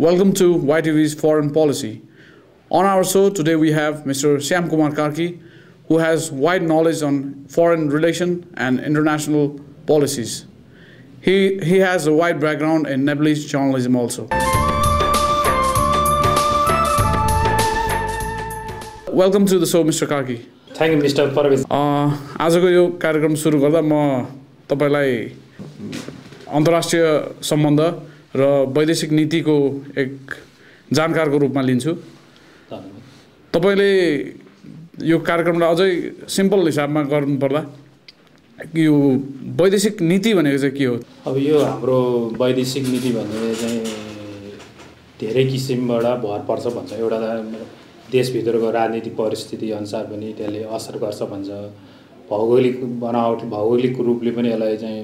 Welcome to YTV's Foreign Policy. On our show today we have Mr. Shyam Kumar Karki, who has wide knowledge on foreign relation and international policies. He has a wide background in Nepalese journalism also. Welcome to the show, Mr. Karki. Thank you, Mr. Parvez. आजको यो कार्यक्रम सुरु गर्दा म तपाईलाई अन्तर्राष्ट्रिय सम्बन्ध र वैदेशिक नीतिको एक जानकारको रूपमा लिन्छु। तपाईले यो कार्यक्रमलाई अझै सिम्पल हिसाबमा गर्नुपर्दा यो वैदेशिक नीति भनेको चाहिँ के हो? अब यो हाम्रो वैदेशिक नीति भन्ने चाहिँ धेरै किसिमबाट भर पर्छ भन्छ। एउटा देशभित्रको राजनीतिक परिस्थिति अनुसार पनि त्यसले असर गर्छ भन्छ। भौगोलिक रूपले पनि यसलाई चाहिँ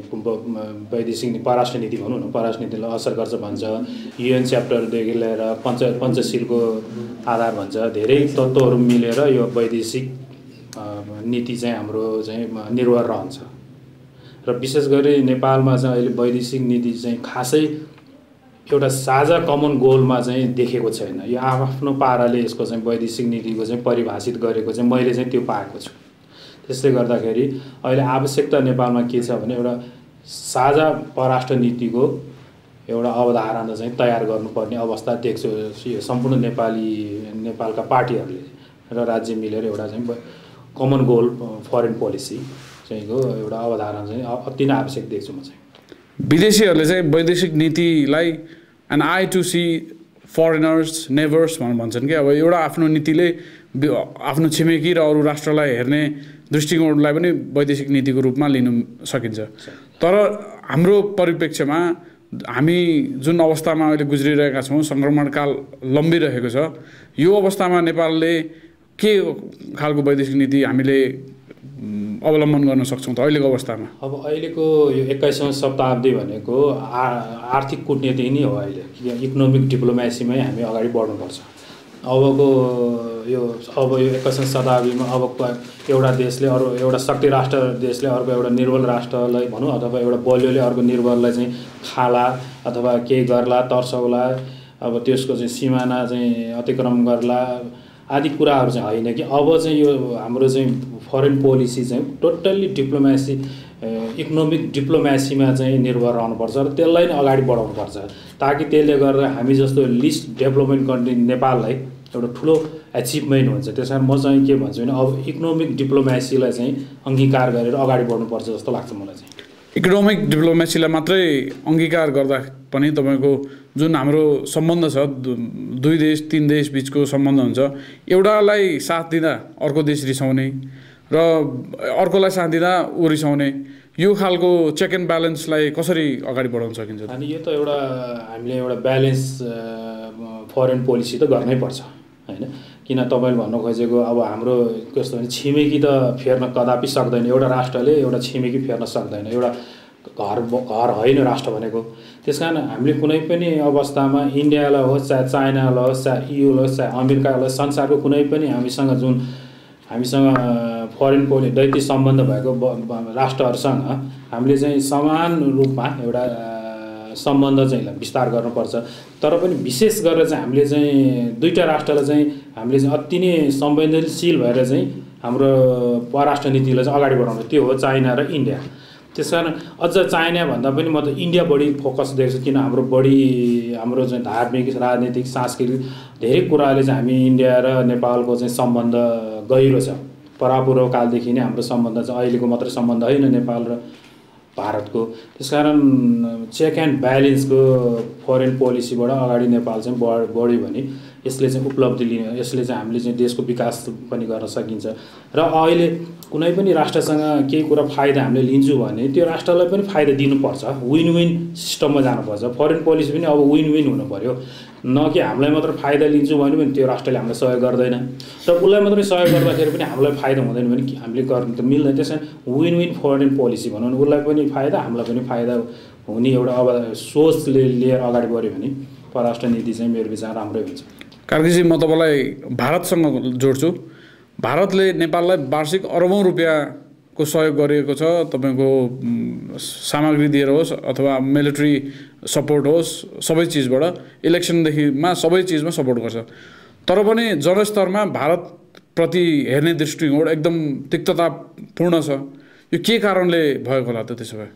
वैदेशिक परराष्ट्र नीति भनौँ न, परराष्ट्र नीतिलाई असर गर्छ भन्छ। UN च्याप्टरदेखि लिएर पञ्चशीलको आधार भन्छ। धेरै तत्त्वहरू मिलेर यो वैदेशिक नीति चाहिँ हाम्रो चाहिँ निर्भर रहन्छ। र विशेष गरी नेपालमा चाहिँ अहिले वैदेशिक नीति चाहिँ खासै एउटा साझा कमन गोलमा चाहिँ देखेको छैन। यो आफ्नो पाराले यसको चाहिँ वैदेशिक नीतिको चाहिँ परिभाषित गरेको चाहिँ मैले चाहिँ त्यो पाएको छु। त्यसले गर्दाखेरि अहिले आवश्यकता नेपालमा के छ भने एउटा साझा परराष्ट्र नीतिको एउटा अवधारणा चाहिँ तयार गर्नुपर्ने अवस्था देख्छु। यो सम्पूर्ण नेपालका पार्टीहरूले र राज्य मिलेर एउटा चाहिँ कमन गोल फरेन पोलिसी चाहिँको एउटा अवधारणा चाहिँ अति नै आवश्यक देख्छु म चाहिँ। विदेशीहरूले चाहिँ वैदेशिक नीतिलाई एन आई टु सी फरेनर्स नेभर्स भन्छन् कि अब एउटा आफ्नो नीतिले आफ्नो छिमेकी र अरू राष्ट्रलाई हेर्ने दृष्टिकोणलाई पनि वैदेशिक नीतिको रूपमा लिन सकिन्छ। तर हाम्रो परिप्रेक्ष्यमा हामी जुन अवस्थामा अहिले गुज्रिरहेका छौँ, सङ्क्रमणकाल लम्बिरहेको छ, यो अवस्थामा नेपालले के खालको वैदेशिक नीति हामीले अवलम्बन गर्न सक्छौँ त अहिलेको अवस्थामा? अब अहिलेको यो 21औं शताब्दी भनेको आर्थिक कूटनीति नै हो। अहिले इकोनोमिक डिप्लोमेसीमै हामी अगाडि बढ्नुपर्छ। अब यो 21औं शताब्दीमा एउटा देशले अरू एउटा शक्ति राष्ट्र देशले अर्को एउटा निर्बल राष्ट्रलाई भनौँ अथवा एउटा बलियोले अर्को निर्बललाई चाहिँ खाला अथवा केही गर्ला, तर्साउला, अब त्यसको चाहिँ सिमाना चाहिँ अतिक्रमण गर्ला आदि कुराहरू चाहिँ होइन कि अब चाहिँ यो हाम्रो चाहिँ फरेन पोलिसी चाहिँ टोटल्ली डिप्लोमेसी इकोनोमिक डिप्लोमेसीमा चाहिँ निर्भर रहनुपर्छ र त्यसलाई नै अगाडि बढाउनुपर्छ ताकि त्यसले गर्दा हामी जस्तो लिस्ट डेभलपमेन्ट कन्ट्री नेपाललाई एउटा ठुलो एचिभमेन्ट हुन्छ। त्यस कारण म चाहिँ के भन्छु भने अब इकोनोमिक डिप्लोमेसीलाई चाहिँ अङ्गीकार गरेर अगाडि बढ्नुपर्छ जस्तो लाग्छ मलाई चाहिँ। इकोनोमिक डिप्लोमेसीलाई मात्रै अङ्गीकार गर्दा पनि तपाईँको जुन हाम्रो सम्बन्ध छ, दुई देश तीन देश बिचको सम्बन्ध हुन्छ, एउटालाई साथ दिँदा अर्को देश रिसाउने र अर्कोलाई साथ दिँदा ऊ रिसाउने, यो खालको चेक एन्ड ब्यालेन्सलाई कसरी अगाडि बढाउन सकिन्छ? अनि यो त एउटा हामीले एउटा ब्यालेन्स फरेन पोलिसी त गर्नै पर्छ होइन। किन तपाईँले भन्नु खोजेको अब हाम्रो कस्तो भने छिमेकी त फेर्न कदापि सक्दैन। एउटा राष्ट्रले एउटा छिमेकी फेर्न सक्दैन। एउटा घर होइन राष्ट्र भनेको। त्यसकारण हामीले कुनै पनि अवस्थामा इन्डियालाई होस् चाहे चाइनालाई होस् चाहे युलाई होस् चाहे अमेरिकालाई होस्, संसारको कुनै पनि हामीसँग फरेन पोलिसी दैथिक सम्बन्ध भएको राष्ट्रहरूसँग हामीले चाहिँ समान रूपमा एउटा सम्बन्ध चाहिँ विस्तार गर्नुपर्छ। तर पनि विशेष गरेर चाहिँ हामीले चाहिँ दुईटा राष्ट्रलाई चाहिँ हामीले चाहिँ अति नै संवेदनशील भएर चाहिँ हाम्रो परराष्ट्र नीतिलाई चाहिँ अगाडि बढाउनु, त्यो हो चाइना र इन्डिया। त्यसकारण अझ चाइना भन्दा पनि म त इन्डिया बढी फोकस देख्छु। किन हाम्रो चाहिँ धार्मिक राजनीतिक सांस्कृतिक धेरै कुराले चाहिँ हामी इन्डिया र नेपालको चाहिँ सम्बन्ध गहिरो छ। परापूर्व कालदेखि नै हाम्रो सम्बन्ध चाहिँ अहिलेको मात्रै सम्बन्ध होइन नेपाल र भारतको। त्यसकारण चेक एन्ड ब्यालेन्सको फरेन पोलिसीबाट अगाडि नेपाल चाहिँ बढ्यो भने यसले चाहिँ उपलब्धि लिने, यसले चाहिँ हामीले चाहिँ देशको विकास पनि गर्न सकिन्छ। र अहिले कुनै पनि राष्ट्रसँग केही कुरा फाइदा हामीले लिन्छौँ भने त्यो राष्ट्रलाई पनि फाइदा दिनुपर्छ। विन विन सिस्टममा जानुपर्छ। फरेन पोलिसी पनि अब विन विन हुनु पर्यो, न कि हामीलाई मात्र फाइदा लिन्छौँ भने पनि त्यो राष्ट्रले हामीलाई सहयोग गर्दैन र उसलाई मात्रै सहयोग गर्दाखेरि पनि हामीलाई फाइदा हुँदैन भने हामीले गर्नु त मिल्दैन। त्यसैले विन विन फरेन पोलिसी भनौँ न, उसलाई पनि फाइदा हामीलाई पनि फाइदा हुने एउटा अब सोचले लिएर अगाडि बढ्यो भने परराष्ट्र नीति चाहिँ मेरो विचार राम्रै हुन्छ। कार्कीजी, म तपाईँलाई भारतसँग जोड्छु। भारतले नेपाललाई वार्षिक अरबौं रुपियाँ को सहयोग गरिएको छ तपाईँको सामग्री दिएर होस् अथवा मिलिट्री सपोर्ट होस् सबै चिजबाट इलेक्सनदेखिमा सबै चिजमा सपोर्ट गर्छ तर पनि जनस्तरमा भारतप्रति हेर्ने दृष्टिकोण एकदम तिक्ततापूर्ण छ यो के कारणले भएको होला त त्यसो भए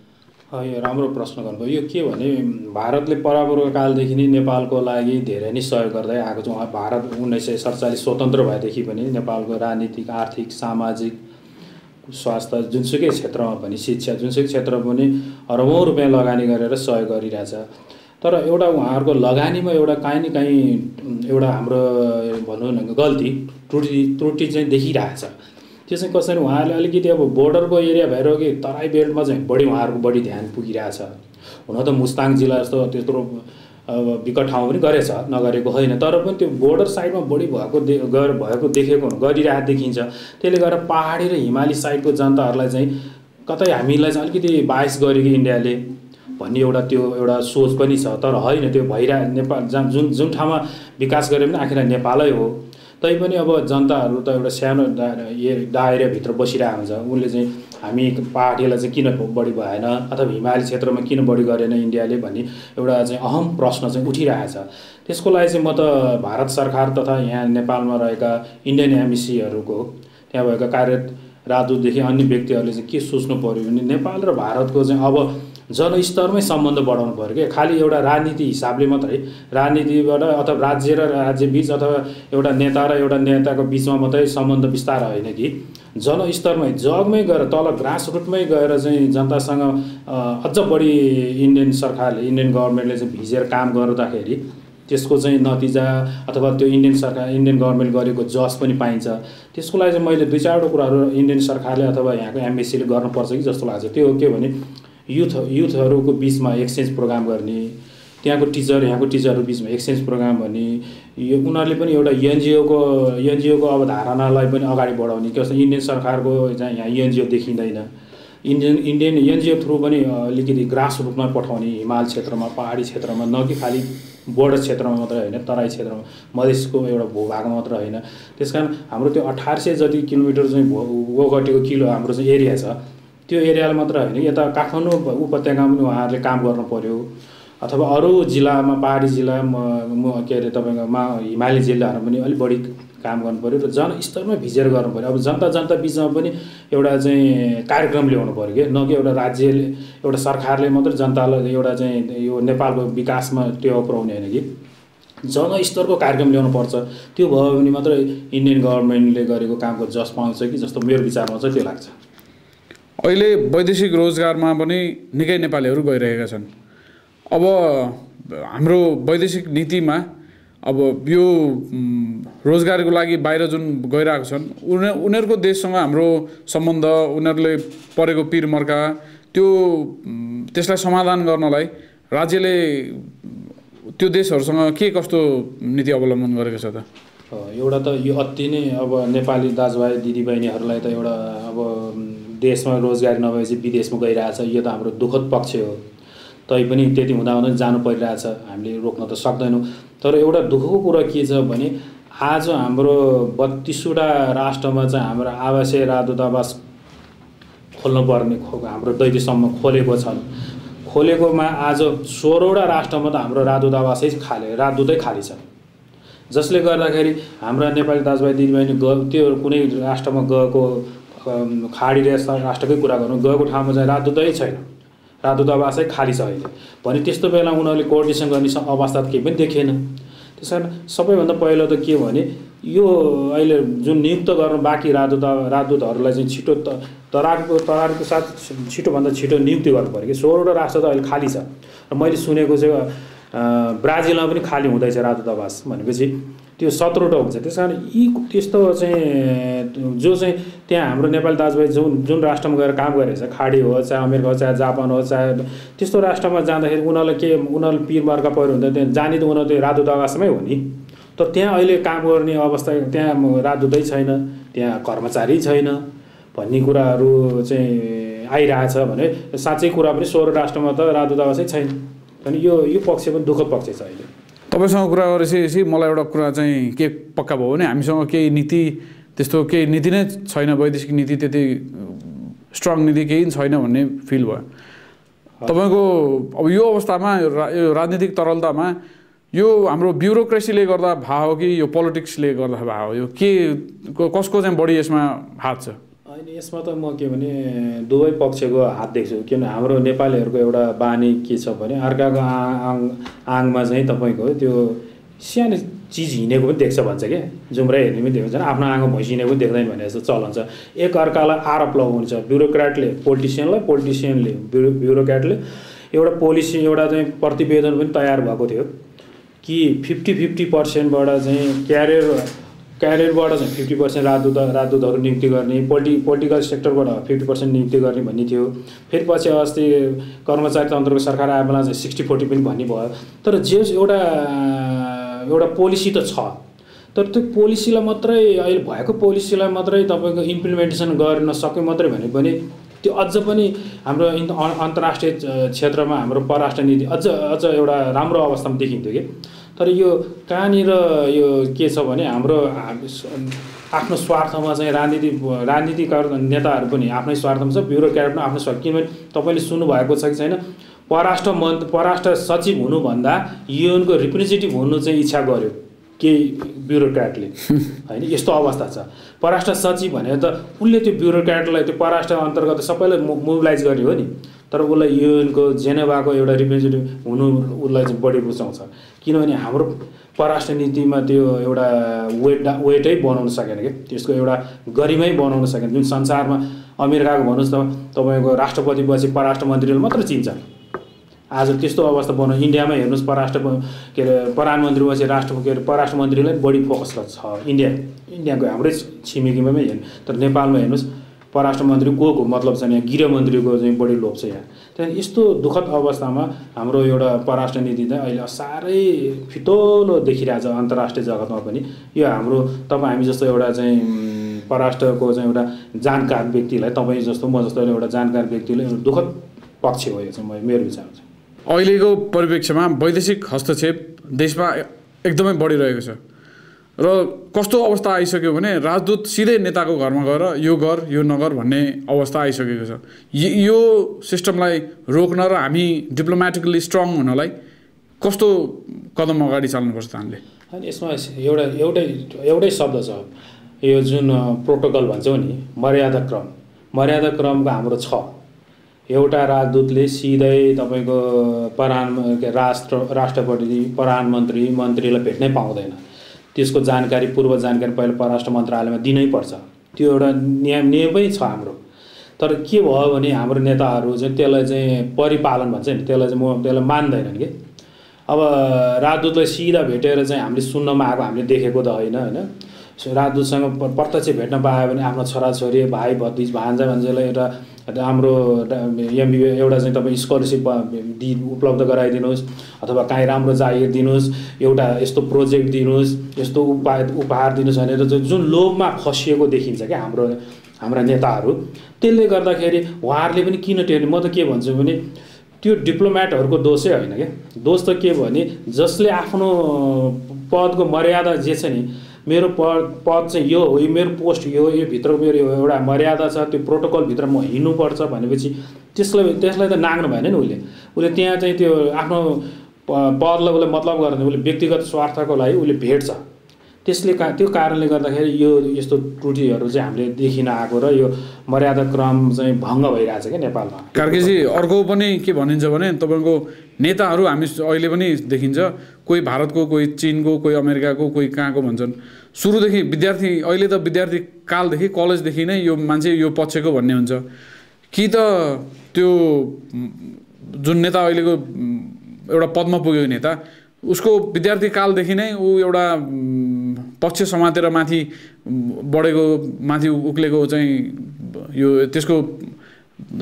यो राम्रो प्रश्न गर्नुभयो यो के भने भारतले परापूर्व कालदेखि नै नेपालको लागि धेरै नै सहयोग गर्दै आएको छ भारत 1947 स्वतन्त्र भएदेखि पनि नेपालको राजनीतिक आर्थिक सामाजिक स्वास्थ्य जुनसुकै क्षेत्रमा पनि शिक्षा जुनसुकै क्षेत्रमा पनि अरबौं रुपियाँ लगानी गरेर सहयोग गरिरहेछ तर एउटा उहाँहरूको लगानीमा एउटा काहीँ न काहीँ एउटा हाम्रो भनौँ न गल्ती त्रुटि चाहिँ देखिरहेछ त्यो चाहिँ कसरी उहाँहरूले अलिकति अब बोर्डरको एरिया भएर कि तराई बेल्टमा चाहिँ उहाँहरूको बढी ध्यान पुगिरहेछ हुन त मुस्ताङ जिल्ला जस्तो त्यत्रो विकट ठाउँ पनि गरेछ नगरेको होइन तर पनि त्यो बोर्डर साइडमा बढी भएको देखेको गरिरहेको देखिन्छ त्यसले गर्दा पहाडी र हिमाली साइडको जनताहरूलाई चाहिँ कतै हामीलाई चाहिँ अलिकति बाइस गर्यो कि इन्डियाले भन्ने एउटा सोच पनि छ तर होइन त्यो नेपाल जुन ठाउँमा विकास गरे पनि आखिर नेपालै हो तैपनि अब जनताहरू त एउटा सानो दायराभित्र बसिरहेको हुन्छ उनले चाहिँ हामी पहाडीलाई चाहिँ किन बढी भएन अथवा हिमाली क्षेत्रमा किन बढी गरेन इन्डियाले भन्ने एउटा चाहिँ अहम प्रश्न चाहिँ उठिरहेछ त्यसको लागि चाहिँ म त भारत सरकार तथा यहाँ नेपालमा रहेका इन्डियन एमबिसीहरूको त्यहाँ भएका कार्यरत राजदूतदेखि अन्य व्यक्तिहरूले चाहिँ के सोच्नु पर्यो भने नेपाल र भारतको चाहिँ अब जनस्तरमै सम्बन्ध बढाउनु पर्यो कि खालि एउटा राजनीति हिसाबले मात्रै राजनीतिबाट अथवा राज्य र राज्यबीच अथवा एउटा नेता र एउटा नेताको बिचमा मात्रै सम्बन्ध विस्तार होइन कि जनस्तरमै जगमै गएर तल ग्रास रुटमै गएर चाहिँ जनतासँग अझ बढी इन्डियन गभर्मेन्टले चाहिँ भिजेर काम गर्दाखेरि त्यसको चाहिँ नतिजा अथवा त्यो इन्डियन गभर्मेन्ट गरेको जस पनि पाइन्छ त्यसको लागि चाहिँ मैले 2-4 कुराहरू इन्डियन सरकारले अथवा यहाँको एमबीसीले गर्नुपर्छ कि जस्तो लाग्छ त्यो के भने युथहरूको बिचमा एक्सचेन्ज प्रोग्राम गर्ने त्यहाँको यहाँको टिचरहरू बिचमा एक्सचेन्ज प्रोग्राम भन्ने यो उनीहरूले पनि एउटा एनजिओको अवधारणालाई पनि अगाडि बढाउने जस्तो इन्डियन सरकारको चाहिँ यहाँ एनजिओ देखिँदैन इन्डियन एनजिओ थ्रु पनि अलिकति ग्रास रुटमा पठाउने हिमाल क्षेत्रमा पहाडी क्षेत्रमा न कि खालि बोर्डर क्षेत्रमा मात्रै होइन तराई क्षेत्रमा मधेसको एउटा भूभागमा मात्र होइन त्यसकारण हाम्रो त्यो 1800 जति किलोमिटर चाहिँ ओगटेको हाम्रो चाहिँ एरिया छ त्यो एरियाले मात्र होइन यता काठमाडौँ उपत्यकामा पनि उहाँहरूले काम गर्नु पर्यो अथवा अरू जिल्लामा पहाडी जिल्ला के अरे तपाईँको हिमाली जिल्लाहरूमा पनि अलिक बढी काम गर्नु पर्यो र जनस्तरमा भिजेर गर्नु पर्यो अब जनता बिचमा पनि एउटा चाहिँ कार्यक्रम ल्याउनु पर्यो कि न कि एउटा राज्यले एउटा सरकारले मात्रै जनतालाई एउटा चाहिँ यो नेपालको विकासमा टेवा पुर्याउने होइन कि जनस्तरको कार्यक्रम ल्याउनुपर्छ त्यो भयो भने मात्रै इन्डियन गभर्मेन्टले गरेको कामको जस पाउँछ कि जस्तो मेरो विचारमा चाहिँ त्यो लाग्छ अहिले वैदेशिक रोजगारमा पनि निकै नेपालीहरू गइरहेका छन् अब हाम्रो वैदेशिक नीतिमा अब यो रोजगारको लागि बाहिर जुन गइरहेको छन् उनीहरूको देशसँग हाम्रो सम्बन्ध उनीहरूले परेको पिर मर्का त्यसलाई समाधान गर्नलाई राज्यले त्यो देशहरूसँग के कस्तो नीति अवलम्बन गरेको छ त एउटा त यो अति नै अब नेपाली दाजुभाइ दिदीबहिनीहरूलाई त एउटा अब देशमा रोजगारी नभएपछि विदेशमा गइरहेछ यो त हाम्रो दुःखद पक्ष हो तैपनि त्यति हुँदा जानु परिरहेछ हामीले रोक्न त सक्दैनौँ तर एउटा दुःखको कुरा के छ भने आज हाम्रो 32वटा राष्ट्रमा चाहिँ हाम्रो आवासीय राजदूतावास खोल्नुपर्ने हाम्रो दैलेसम्म खोलेको छन् खोलेकोमा आज 16वटा राष्ट्रमा त हाम्रो राजदूतै खाली छ जसले गर्दाखेरि हाम्रा नेपाली दाजुभाइ दिदीबहिनी त्यो कुनै राष्ट्रमा गएको खाडी राष्ट्रकै कुरा गरौँ गएको ठाउँमा चाहिँ राजदूतै छैन राजदूतावासै खाली छ अहिले भने त्यस्तो बेला उनीहरूले कोअर्डिनेसन गर्ने अवस्था त केही पनि देखेन त्यसकारण सबैभन्दा पहिलो त के भने यो अहिले जुन नियुक्त गर्न बाँकी राजदूतहरूलाई चाहिँ छिटो तरारको साथ छिटोभन्दा छिटो नियुक्ति गर्नु पऱ्यो कि 16वटा राष्ट्र त अहिले खाली छ र मैले सुनेको चाहिँ ब्राजिलमा पनि खाली हुँदैछ राजदूतावास भनेपछि त्यो 17वटा हुन्छ त्यसकारण त्यस्तो चाहिँ जो चाहिँ त्यहाँ हाम्रो नेपाली दाजुभाइ जुन राष्ट्रमा गएर काम गरेको छ खाडी हो चाहे अमेरिका हो चाहे जापान हो चाहे त्यस्तो राष्ट्रमा जाँदाखेरि उनीहरूले पिर मर्का पऱ्यो हुँदा त्यहाँ जाने त उनीहरू त्यो राजदूतावासमै हो नि तर त्यहाँ अहिले काम गर्ने अवस्था त्यहाँ राजदूतै छैन त्यहाँ कर्मचारी छैन भन्ने कुराहरू चाहिँ आइरहेछ भने साँच्चै कुरा पनि 16 राष्ट्रमा त राजदूतावासै छैन अनि यो पक्ष पनि दुःखद पक्ष छ अहिले तपाईसँग कुरा गरेपछि मलाई एउटा कुरा चाहिँ के पक्का भयो भने हामीसँग केही नीति त्यस्तो केही नीति नै छैन वैदेशिक नीति त्यति स्ट्रङ नीति केही छैन भन्ने फिल भयो तपाईँको। अब यो अवस्थामा यो राजनीतिक तरलतामा यो हाम्रो ब्युरोक्रेसीले गर्दा भए हो कि यो पोलिटिक्सले गर्दा भए हो, यो के कसको चाहिँ बढी यसमा हात छ? होइन, यसमा त म के भने दुवै पक्षको हात देख्छु। किन हाम्रो नेपालीहरूको एउटा बानी के छ भने अर्काको आङमा चाहिँ तपाईँको त्यो सानो चिज हिँडेको पनि देख्छ भन्छ क्या, जुम्रै हेर्ने पनि देख्छ, आफ्नो आँगो भैँसी हिँडेको पनि देख्दैन भने जस्तो चलन छ। एक अर्कालाई आरोप लगाउनु छ, ब्युरोक्रेटले पोलिटिसियनले ब्युरोक्रेटले एउटा पोलिसी एउटा चाहिँ प्रतिवेदन पनि तयार भएको थियो कि 50-50%बाट चाहिँ क्यारियरबाट चाहिँ 50% राजदूतहरू नियुक्ति गर्ने, पोलिटिकल सेक्टरबाट 50% नियुक्ति गर्ने भन्ने थियो। फेरि पछि अस्ति कर्मचारी तन्त्रको सरकार आए बेला चाहिँ 60-40 पनि भन्ने भयो। तर जे एउटा पोलिसी त छ, तर त्यो पोलिसीलाई मात्रै अहिले भएको पोलिसीलाई मात्रै तपाईँको इम्प्लिमेन्टेसन गर्न सक्यो मात्रै भने पनि त्यो अझ पनि हाम्रो अन्तर्राष्ट्रिय क्षेत्रमा हाम्रो परराष्ट्र नीति अझ एउटा राम्रो अवस्थामा देखिन्थ्यो कि। तर यो कहाँनिर यो के छ भने हाम्रो आफ्नो स्वार्थमा चाहिँ राजनीतिक नेताहरू पनि आफ्नै स्वार्थमा छ, ब्युरोक्रेट पनि आफ्नो स्वार्थ। किनभने तपाईँले सुन्नुभएको छ कि छैन, परराष्ट्र सचिव हुनुभन्दा युएनको रिप्रेजेन्टेटिभ हुनु चाहिँ इच्छा गर्यो केही ब्युरोक्रेटले होइन, यस्तो अवस्था छ। परराष्ट्र सचिव भनेर त उसले त्यो ब्युरोक्रेटलाई त्यो परराष्ट्र अन्तर्गत सबैलाई मोबिलाइज गर्ने हो नि, तर उसलाई युएनको जेनेभाको एउटा रिप्रेजेन्टेटिभ हुनु उसलाई चाहिँ बढी रुचाउँछ। किनभने हाम्रो परराष्ट्र नीतिमा त्यो एउटा वेटै बनाउन सकेन क्या, त्यसको एउटा गरिमै बनाउन सकेन। जुन संसारमा अमेरिकाको भन्नुहोस् त तपाईँको राष्ट्रपति पछि परराष्ट्र मन्त्रीले मात्र चिन्छ। आज त्यस्तो अवस्था बनाउनु, इन्डियामा हेर्नुहोस् प्रधानमन्त्री पछि परराष्ट्र मन्त्रीलाई बढी फोकस छ। इन्डियाको हाम्रै छिमेकीमा हेर्नु, तर नेपालमा हेर्नुहोस् परराष्ट्र मन्त्री को मतलब छैन, यहाँ गृहमन्त्रीको चाहिँ बढी लोभ छ यहाँ। त्यहाँदेखि यस्तो दुःखद अवस्थामा हाम्रो एउटा परराष्ट्र नीति चाहिँ अहिले साह्रै फितोलो देखिरहेछ अन्तर्राष्ट्रिय जगतमा पनि। यो हाम्रो हामी जस्तो एउटा चाहिँ परराष्ट्रको चाहिँ एउटा जानकार व्यक्तिलाई, तपाईँ जस्तो म जस्तो एउटा जानकार व्यक्तिले दुःखद पक्ष हो यो चाहिँ मेरो विचारमा चाहिँ। अहिलेको परिप्रेक्ष्यमा वैदेशिक हस्तक्षेप देशमा एकदमै बढिरहेको छ र कस्तो अवस्था आइसक्यो भने राजदूत सिधै नेताको घरमा गएर यो गर यो नगर भन्ने अवस्था आइसकेको छ। यो सिस्टमलाई रोक्न र हामी डिप्लोमेटिकली स्ट्रङ हुनलाई कस्तो कदम अगाडि चाल्नुपर्छ त हामीले? अनि यसमा एउटै शब्द छ, यो जुन प्रोटोकल भन्छौँ नि, मर्यादा क्रमको हाम्रो छ। एउटा राजदूतले सिधै तपाईँको राष्ट्रपति मन्त्रीलाई भेट्नै पाउँदैन। त्यसको जानकारी पूर्व जानकारी पहिला परराष्ट्र मन्त्रालयमा दिनै पर्छ, त्यो एउटा नियमै छ हाम्रो। तर के भयो भने हाम्रो नेताहरू चाहिँ त्यसलाई चाहिँ परिपालन भन्छ नि, त्यसलाई मान्दैनन् कि। अब राजदूतलाई सिधा भेटेर चाहिँ हामीले सुन्नमा आएको हामीले देखेको त होइन, राजदूतसँग प्रत्यक्ष भेट्न पायो भने आफ्नो छोराछोरी भाइ भतिज भान्जालाई एउटा हाम्रो एमबिए एउटा चाहिँ तपाईँ स्कलरसिप उपलब्ध गराइदिनुहोस्, अथवा काहीँ राम्रो जागिर दिनुहोस्, एउटा यस्तो प्रोजेक्ट दिनुहोस्, यस्तो उपहार दिनुहोस् भनेर जुन लोभमा फसिएको देखिन्छ क्या हाम्रा नेताहरू। त्यसले गर्दाखेरि उहाँहरूले पनि किन टेर्ने, म त के भन्छु भने त्यो डिप्लोमेटहरूको दोषै होइन क्या। दोष त के भने जसले आफ्नो पदको मर्यादा जे छ नि, मेरो पद चाहिँ यो हो, मेरो पोस्ट यो भित्र मेरो एउटा मर्यादा छ, त्यो प्रोटोकलभित्र म हिँड्नुपर्छ भनेपछि त्यसलाई त नाग्नु भएन नि। उसले त्यहाँ चाहिँ त्यो आफ्नो पदलाई उसले मतलब गर्दैन, उसले व्यक्तिगत स्वार्थको लागि उसले भेट्छ। त्यो कारणले गर्दाखेरि यो यस्तो त्रुटिहरू चाहिँ हामीले देखिन आएको र यो मर्यादा क्रम चाहिँ भङ्ग भइरहेछ क्या नेपालमा। कार्कीजी, अर्को पनि के भनिन्छ भने तपाईँको नेताहरू हामी अहिले पनि देखिन्छ, कोही भारतको, कोही चिनको, कोही अमेरिकाको, कोही कहाँको भन्छन्। सुरुदेखि विद्यार्थी, अहिले त विद्यार्थी कालदेखि कलेजदेखि नै यो मान्छे यो पक्षको भन्ने हुन्छ कि त त्यो जुन नेता अहिलेको एउटा पदमा पुगेको नेता उसको विद्यार्थी कालदेखि नै ऊ एउटा पक्ष समातेर माथि बढेको, माथि उक्लेको चाहिँ यो त्यसको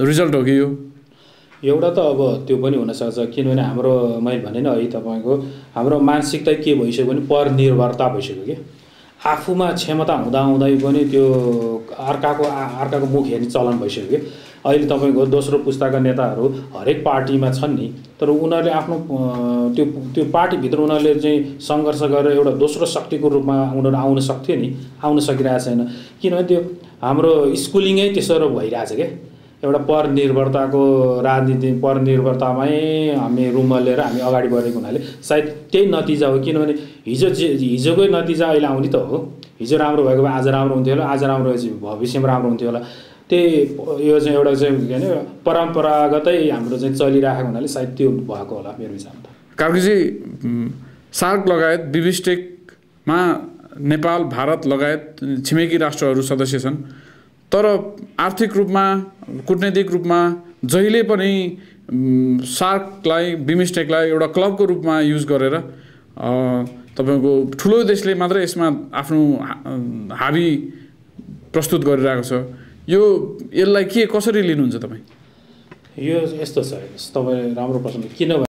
रिजल्ट हो कि यो? एउटा त अब त्यो पनि हुनसक्छ, किनभने हाम्रो मैले भने नि है तपाईँको हाम्रो मानसिकता के भइसक्यो भने परनिर्भरता भइसक्यो कि। आफूमा क्षमता हुँदाहुँदै पनि त्यो अर्काको मुख हेर्ने चलन भइसक्यो कि। अहिले तपाईँको दोस्रो पुस्ताका नेताहरू हरेक पार्टीमा छन् नि, तर उनीहरूले आफ्नो त्यो पार्टीभित्र उनीहरूले चाहिँ सङ्घर्ष गरेर एउटा दोस्रो शक्तिको रूपमा उनीहरू आउन सक्थ्यो नि, आउन सकिरहेको छैन। किनभने त्यो हाम्रो स्कुलिङै त्यसो भइरहेछ क्या। एउटा परनिर्भरताको राजनीति परनिर्भरतामै हामी रुमल्लेर हामी अगाडि बढेको हुनाले सायद त्यही नतिजा हो। किनभने हिजोकै नतिजा अहिले आउने त हो। हिजो राम्रो भएको भए आज राम्रो हुन्थ्यो होला, आज राम्रो भएपछि भविष्यमा राम्रो हुन्थ्यो होला। त्यही यो चाहिँ एउटा चाहिँ के भने परम्परागतै हाम्रो चाहिँ चलिरहेको हुनाले सायद त्यो भएको होला मेरो विचारमा। कार्कीजी, सार्क लगायत बिमस्टेकमा नेपाल, भारत लगायत छिमेकी राष्ट्रहरू सदस्य छन्, तर आर्थिक रूपमा, कूटनैतिक रूपमा जहिले पनि सार्कलाई, बिमस्टेकलाई एउटा क्लबको रूपमा युज गरेर तपाईँको ठुलो देशले मात्रै यसमा आफ्नो हावी प्रस्तुत गरिरहेको छ। यसलाई कसरी लिनुहुन्छ तपाईँ? यो यस्तो छ, तपाईँ राम्रो प्रश्न। किन